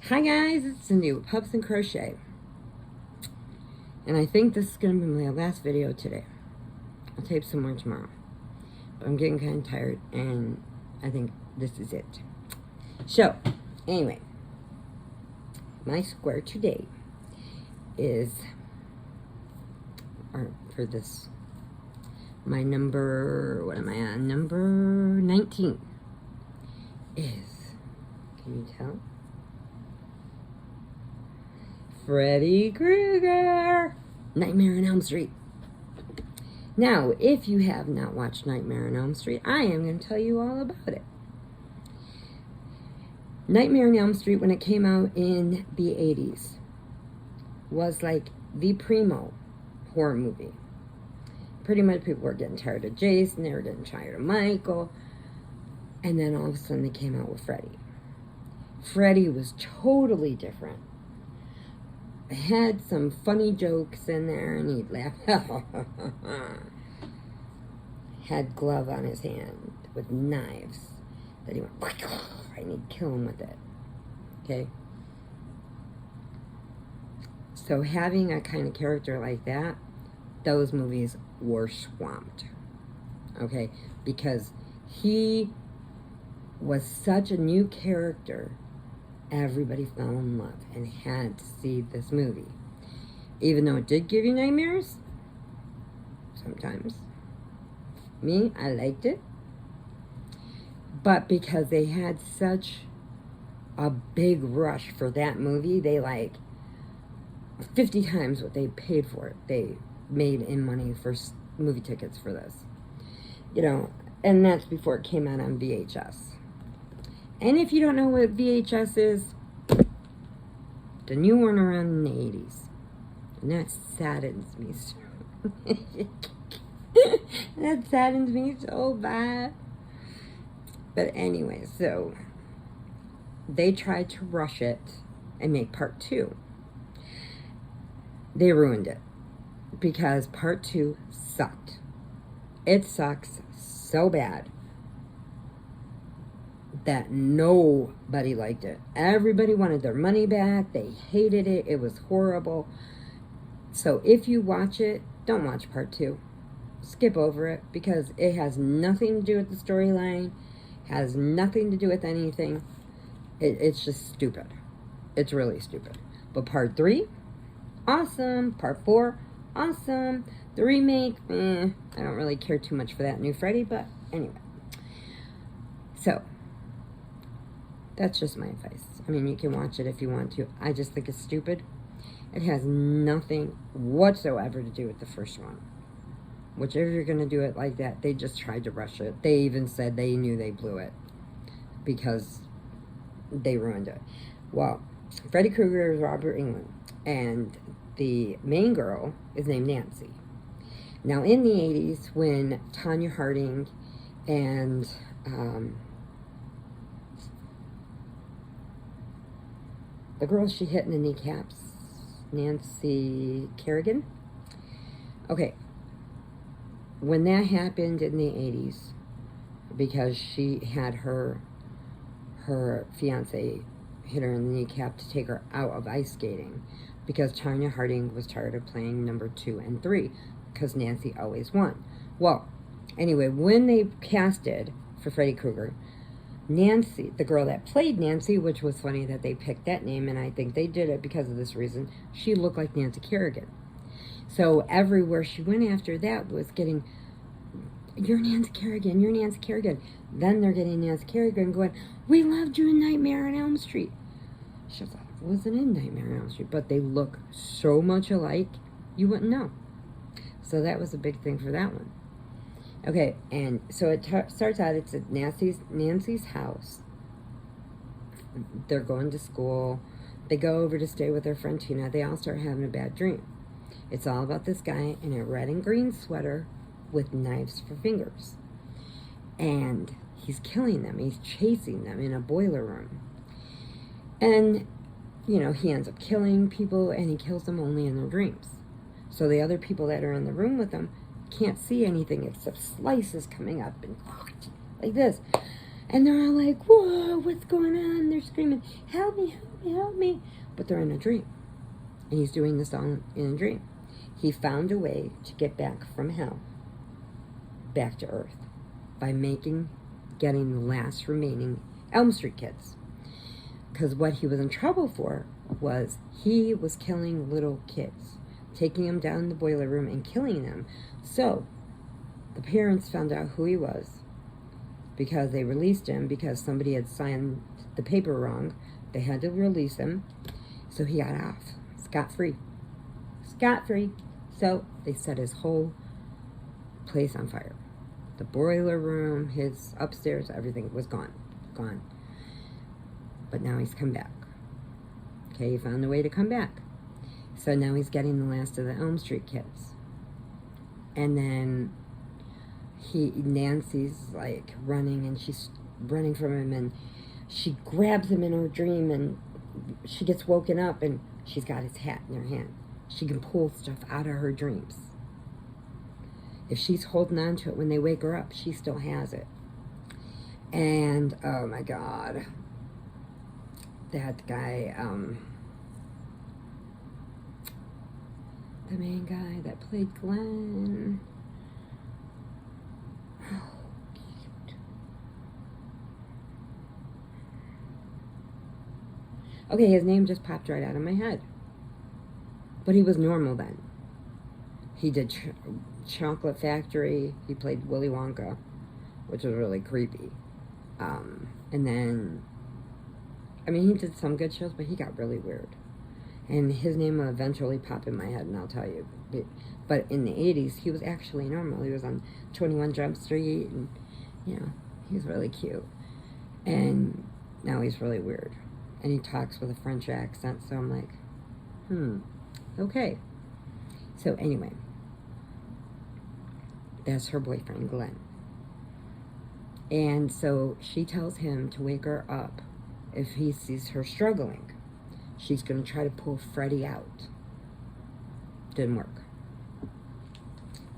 Hi guys, it's Cindy with Pups and Crochet. And I think this is going to be my last video today. I'll tape some more tomorrow. But I'm getting kind of tired and I think this is it. So, anyway. My square today is, for this, my number, what am I on? Number 19 is, can you tell? Freddy Krueger, Nightmare on Elm Street. Now, if you have not watched Nightmare on Elm Street, I am going to tell you all about it. Nightmare on Elm Street, when it came out in the 80s, was like the primo horror movie. Pretty much people were getting tired of Jason, they were getting tired of Michael, and then all of a sudden they came out with Freddy. Freddy was totally different. Had some funny jokes in there, and he'd laugh. Had glove on his hand with knives that he went, and he'd kill him with it. Okay? So having a kind of character like that, those movies were swamped. Okay? Because he was such a new character, everybody fell in love and had to see this movie. Even though it did give you nightmares, sometimes. Me, I liked it. But because they had such a big rush for that movie, they like 50 times what they paid for it. They made in money for movie tickets for this. You know, and that's before it came out on VHS. And if you don't know what VHS is, the new one around in the 80s. And that saddens me so. That saddens me so bad. But anyway, so they tried to rush it and make part 2. They ruined it because part 2 sucked. It sucks so bad that nobody liked it. Everybody wanted their money back. They hated it. It was horrible. So if you watch it, don't watch part 2. Skip over it because it has nothing to do with the storyline. Has nothing to do with anything. It's just stupid. It's really stupid. But part 3, awesome. Part 4, awesome. The remake, I don't really care too much for that new Freddy, but anyway. So, that's just my advice. I mean, you can watch it if you want to. I just think it's stupid. It has nothing whatsoever to do with the first one. Whichever you're going to do it like that, they just tried to rush it. They even said they knew they blew it because they ruined it. Well, Freddy Krueger is Robert Englund, and the main girl is named Nancy. Now, in the 80s, when Tanya Harding and the girl she hit in the kneecaps, Nancy Kerrigan. Okay. When that happened in the 80s, because she had her fiance hit her in the kneecap to take her out of ice skating, because Tanya Harding was tired of playing number 2 and 3, because Nancy always won. Well, anyway, when they casted for Freddy Krueger, Nancy, the girl that played Nancy, which was funny that they picked that name, and I think they did it because of this reason, she looked like Nancy Kerrigan. So everywhere she went after that was getting, you're Nancy Kerrigan, you're Nancy Kerrigan. Then they're getting Nancy Kerrigan going, we loved you in Nightmare on Elm Street. She was like, I wasn't in Nightmare on Elm Street, but they look so much alike, you wouldn't know. So that was a big thing for that one. Okay, and so it starts out, it's at Nancy's house. They're going to school. They go over to stay with their friend Tina. They all start having a bad dream. It's all about this guy in a red and green sweater with knives for fingers. And he's killing them. He's chasing them in a boiler room. And, you know, he ends up killing people, and he kills them only in their dreams. So the other people that are in the room with him can't see anything except slices coming up and like this. And they're all like, whoa, what's going on? They're screaming, help me, help me, help me. But they're in a dream. And he's doing this all in a dream. He found a way to get back from hell, back to earth, by getting the last remaining Elm Street kids. Because what he was in trouble for was he was killing little kids, taking them down in the boiler room and killing them. So the parents found out who he was, because they released him because somebody had signed the paper wrong. They had to release him. So he got off scot-free. Scot-free. So they set his whole place on fire. The boiler room, his upstairs, everything was gone. Gone. But now he's come back. Okay, he found a way to come back. So now he's getting the last of the Elm Street kids. And then Nancy's like running, and she's running from him, and she grabs him in her dream, and she gets woken up, and she's got his hat in her hand. She can pull stuff out of her dreams. If she's holding on to it when they wake her up, she still has it. And oh my God, that guy, the main guy that played Glenn. Oh, cute. Okay, his name just popped right out of my head. But he was normal then. He did Chocolate Factory. He played Willy Wonka, which was really creepy. And then, I mean, he did some good shows, but he got really weird. And his name will eventually pop in my head, and I'll tell you. But in the 80s, he was actually normal. He was on 21 Jump Street, and, you know, he was really cute. And now he's really weird. And he talks with a French accent, so I'm like, okay. So anyway, that's her boyfriend, Glenn. And so she tells him to wake her up if he sees her struggling. She's going to try to pull Freddie out. Didn't work.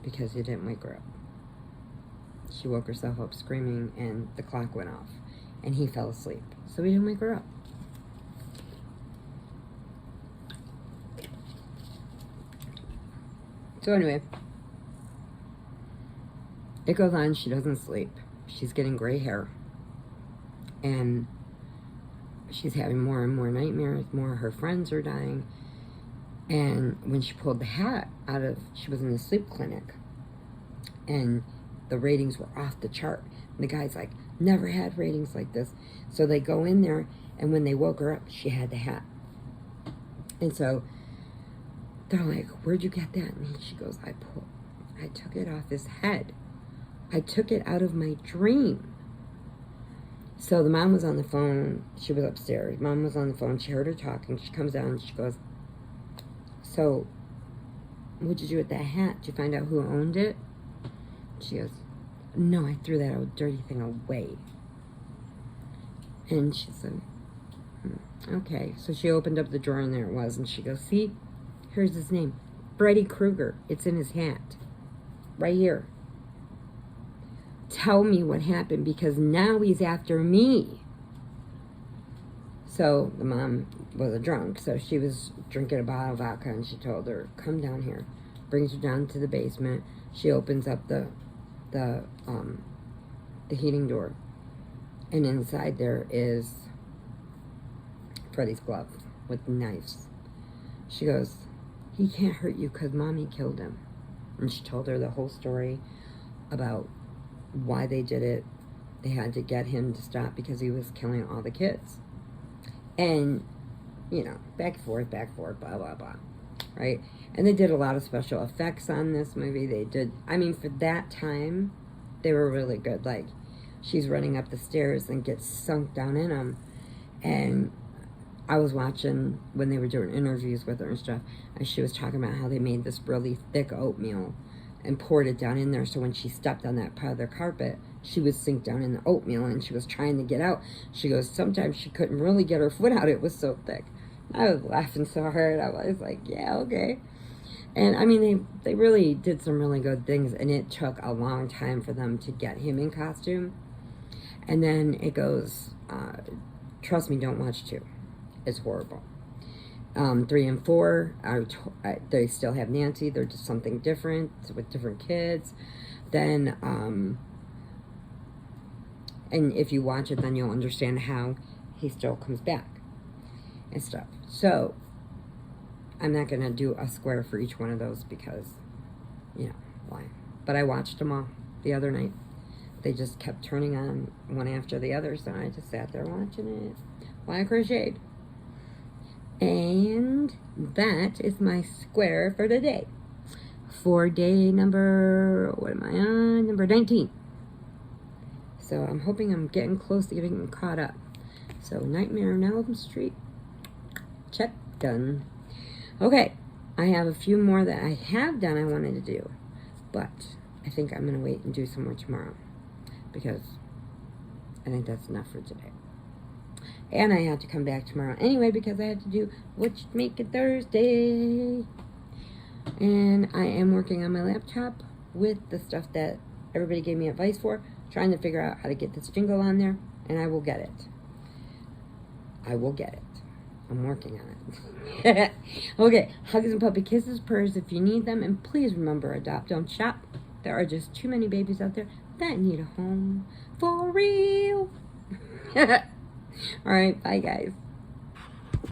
Because he didn't wake her up. She woke herself up screaming, and the clock went off. And he fell asleep. So he didn't wake her up. So anyway, it goes on. She doesn't sleep. She's getting gray hair. And she's having more and more nightmares. More of her friends are dying. And when she pulled the hat out of, she was in the sleep clinic. And the ratings were off the chart. And the guy's like, never had ratings like this. So they go in there, and when they woke her up, she had the hat. And so they're like, where'd you get that? And she goes, I took it off his head. I took it out of my dream. So the mom was on the phone. She was upstairs. Mom was on the phone. She heard her talking. She comes down and she goes, so what'd you do with that hat? Did you find out who owned it? She goes, no, I threw that old dirty thing away. And she said, okay. So she opened up the drawer, and there it was. And she goes, see, here's his name, Freddy Krueger. It's in his hat. Right here. Tell me what happened, because now he's after me. So the mom was a drunk, so she was drinking a bottle of vodka, and she told her, come down here. Brings her down to the basement. She opens up the heating door, and inside there is Freddy's glove with knives. She goes, he can't hurt you because mommy killed him. And she told her the whole story about why they did it. They had to get him to stop because he was killing all the kids. And, you know, back and forth, blah, blah, blah. Right? And they did a lot of special effects on this movie. They did, I mean, for that time, they were really good. Like, she's running up the stairs and gets sunk down in them. And I was watching when they were doing interviews with her and stuff, and she was talking about how they made this really thick oatmeal and poured it down in there, so when she stepped on that part of the carpet, she would sink down in the oatmeal, and she was trying to get out. She goes, sometimes she couldn't really get her foot out. It was so thick. I was laughing so hard. I was like, yeah, okay. And, I mean, they really did some really good things, and it took a long time for them to get him in costume. And then it goes, trust me, don't watch 2. It's horrible. 3 and 4, they still have Nancy. They're just something different with different kids. Then, and if you watch it, then you'll understand how he still comes back and stuff. So, I'm not going to do a square for each one of those because, you know, why? But I watched them all the other night. They just kept turning on one after the other, so I just sat there watching it while I crocheted. And that is my square for today. For day number, what am I on? Number 19. So I'm hoping I'm getting close to getting caught up. So Nightmare on Elm Street, check, done. Okay, I have a few more that I have done I wanted to do, but I think I'm going to wait and do some more tomorrow because I think that's enough for today. And I have to come back tomorrow anyway because I had to do What You Make It Thursday. And I am working on my laptop with the stuff that everybody gave me advice for, trying to figure out how to get this jingle on there, and I will get it. I will get it. I'm working on it. Okay, hugs and puppy kisses, purrs if you need them, and please remember, adopt, don't shop. There are just too many babies out there that need a home for real. All right, bye guys.